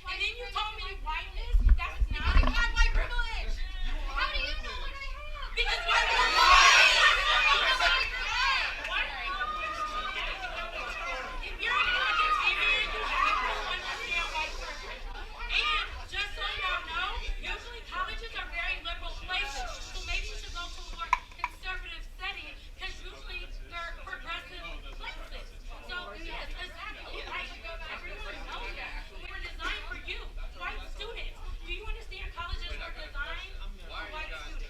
And then you told me whiteness. That's not white privilege. How do you know what I have? Because white privilege. If you're an academician, you have to understand white privilege. And just so y'all know, usually colleges are very liberal places. So maybe you should go to a more conservative setting because usually they're progressive places. So yes, exactly. Like everyone knows that. They were designed for you, white students. Do you understand colleges were designed for white students?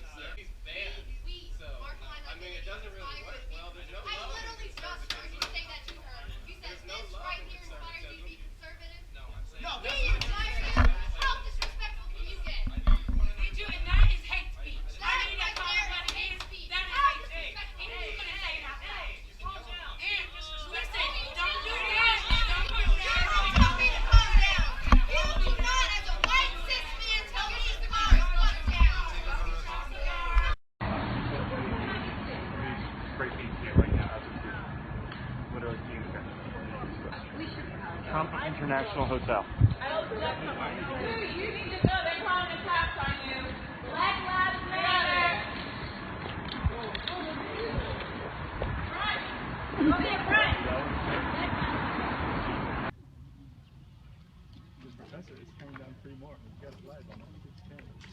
I mean, it doesn't really work. Well, there's no love. I literally just heard you say that to her. You said this right here inspires you to be conservative. No, I'm saying. No, we inspire you. How disrespectful can you get? Did you? And that is hate speech. I mean, that's all what it is. That is hate speech. And you couldn't say it out loud. And listen, don't do that. Don't do that. Don't tell me to calm down. You do not, as a white cis man, tell me to calm down. Great being here right now as a student. Literally seeing the Compilation International Hotel. You need to know they're calling the cops on you. Black Lives Matter. Front. Go get front. The professor is coming down 3 more. We've got a flag on all 6 cameras.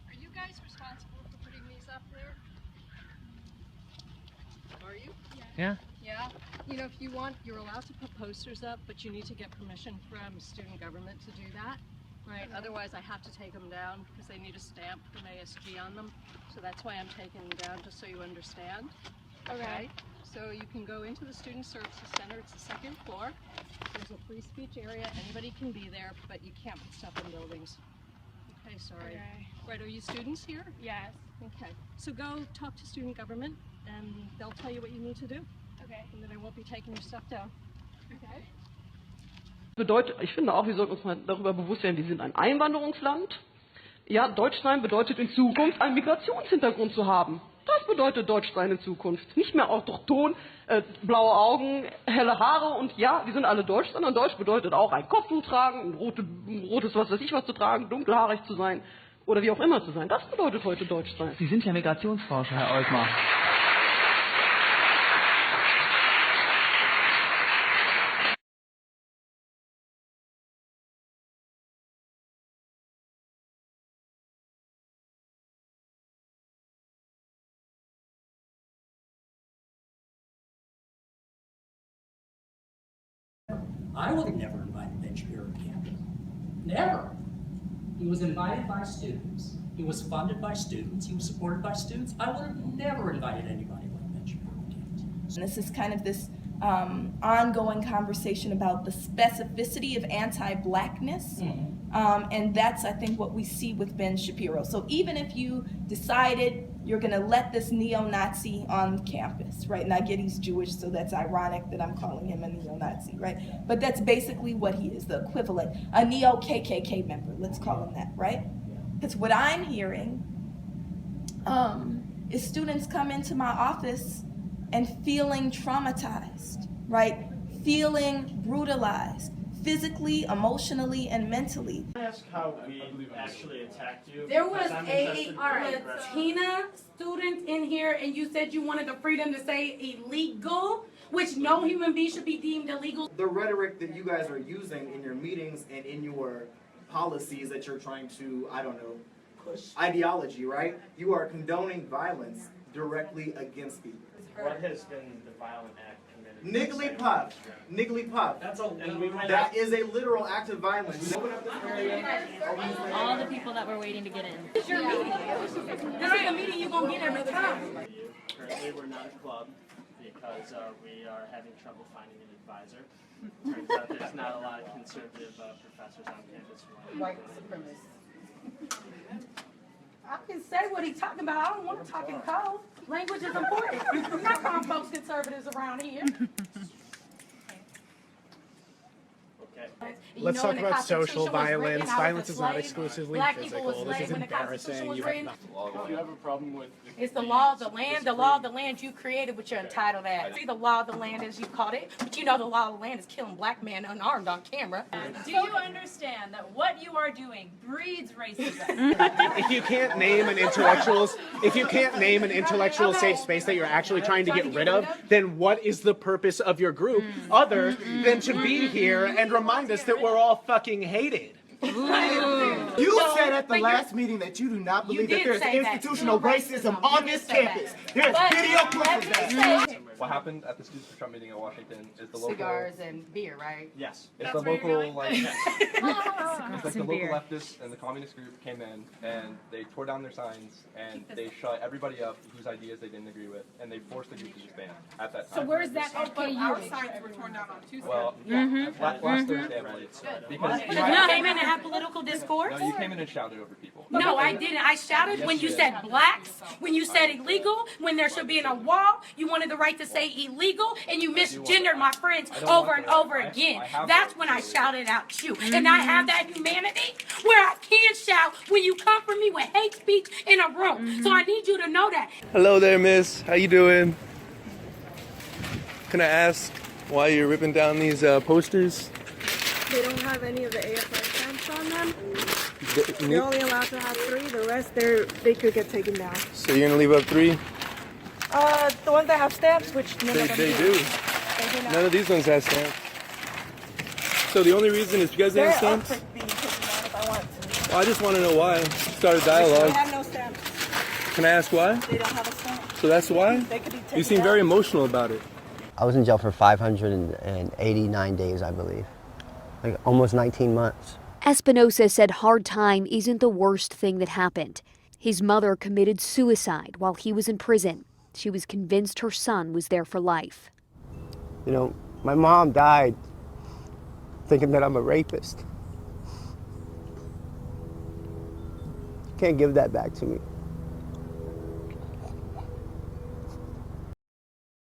Are you guys responsible for putting these up there? Are you? Yeah. Yeah. You know, if you want, you're allowed to put posters up, but you need to get permission from student government to do that. Right? Otherwise, I have to take them down because they need a stamp from ASG on them. So that's why I'm taking them down, just so you understand. Okay. So you can go into the Student Services Center. It's the 2nd floor. There's a free speech area. Anybody can be there, but you can't put stuff in buildings. Okay, sorry. Okay. Right, are you students here? Yes. Okay. So go talk to student government and they'll tell you what you need to do. Okay. And then I won't be taking your stuff down. Okay? Ich finde auch, wir sollten uns mal darüber bewusst sein, wir sind ein Einwanderungsland. Ja, Deutsch sein bedeutet in Zukunft einen Migrationshintergrund zu haben. Das bedeutet Deutsch sein in Zukunft. Nicht mehr autochton, blaue Augen, helle Haare und ja, wir sind alle Deutsch, sondern Deutsch bedeutet auch ein Kopftuch tragen, ein rotes was weiß ich was zu tragen, dunkelhaarig zu sein oder wie auch immer zu sein. Das bedeutet heute Deutsch sein. Sie sind ja Migrationsforscher, Herr Oltmar. I would have never invited Ben Shapiro to campus. Never. He was invited by students. He was funded by students. He was supported by students. I would have never invited anybody like Ben Shapiro to campus. And this is kind of this ongoing conversation about the specificity of anti-blackness. And that's, I think, what we see with Ben Shapiro. So even if you decided you're going to let this neo-Nazi on campus, right? And I get he's Jewish, so that's ironic that I'm calling him a neo-Nazi, right? But that's basically what he is, the equivalent. A neo-KKK member, let's call him that, right? Because what I'm hearing is students come into my office and feeling traumatized, right? Feeling brutalized, physically, emotionally, and mentally. Can I ask how we actually attacked you? There was a Latina student in here and you said you wanted the freedom to say illegal, which no human being should be deemed illegal. The rhetoric that you guys are using in your meetings and in your policies that you're trying to, I don't know, push ideology, right? You are condoning violence directly against people. What has been the violent act committed? Niggly-puff. Niggly-puff. That is a literal act of violence. Open up this area. All the people that were waiting to get in. It's your meeting. This is a meeting you're going to get every time. Currently, we're not a club because we are having trouble finding an advisor. Turns out there's not a lot of conservative professors on campus. White supremacists. I can say what he's talking about. I don't want to talk in code. Language is important. I'm not calling folks conservatives around here. Okay. Let's talk about social violence. Violence is not exclusively Black people was physical. This is slaves when the Constitution embarrassing. was You written. If you have a problem with It's the law of the land. The law of the land you created with your entitled ass. See, the law of the land as you called it, but you know the law of the land is killing black men unarmed on camera. Do you understand that what you are doing breeds racism? if you can't name an intellectual safe space that you're actually trying to get rid of, then what is the purpose of your group other than to be here and remind us that we're all fucking hated? You said at the last meeting that you do not believe that there's institutional racism on this campus. There's video clips of that. what happened at the Students for Trump meeting in Washington is the local Cigars and beer, right? Yes, it's the local like it's like the local leftists and the communist group came in and they tore down their signs and they shut everybody up whose ideas they didn't agree with and they forced the group to disband at that time. So where's that okay Our signs were torn down on Tuesday. Well, last Thursday, I believe. Because You came in and had political discourse? no, you came in and shouted over people. No, I didn't. I shouted when you said blacks, when you said illegal, when there should be a wall. You wanted the right to say illegal, and you misgendered my friends over and over again. That's when I shouted out you. And I have that humanity where I can shout when you come for me with hate speech in a room. So I need you to know that. Hello there, miss. How you doing? Can I ask why you're ripping down these posters? They don't have any of the AFI stamps on them. They're only allowed to have 3. The rest, they could get taken down. So you're gonna leave up 3? The ones that have stamps, which none of them They do. None of these ones have stamps. So the only reason is because they have stamps? Well, I just want to know why. Start a dialogue. They have no stamps. Can I ask why? They don't have a stamp. So that's why? They could be taken You seem down. very emotional about it. I was in jail for 589 days, I believe. Like almost 19 months. Espinosa said hard time isn't the worst thing that happened. His mother committed suicide while he was in prison. She was convinced her son was there for life. You know, my mom died thinking that I'm a rapist. You can't give that back to me.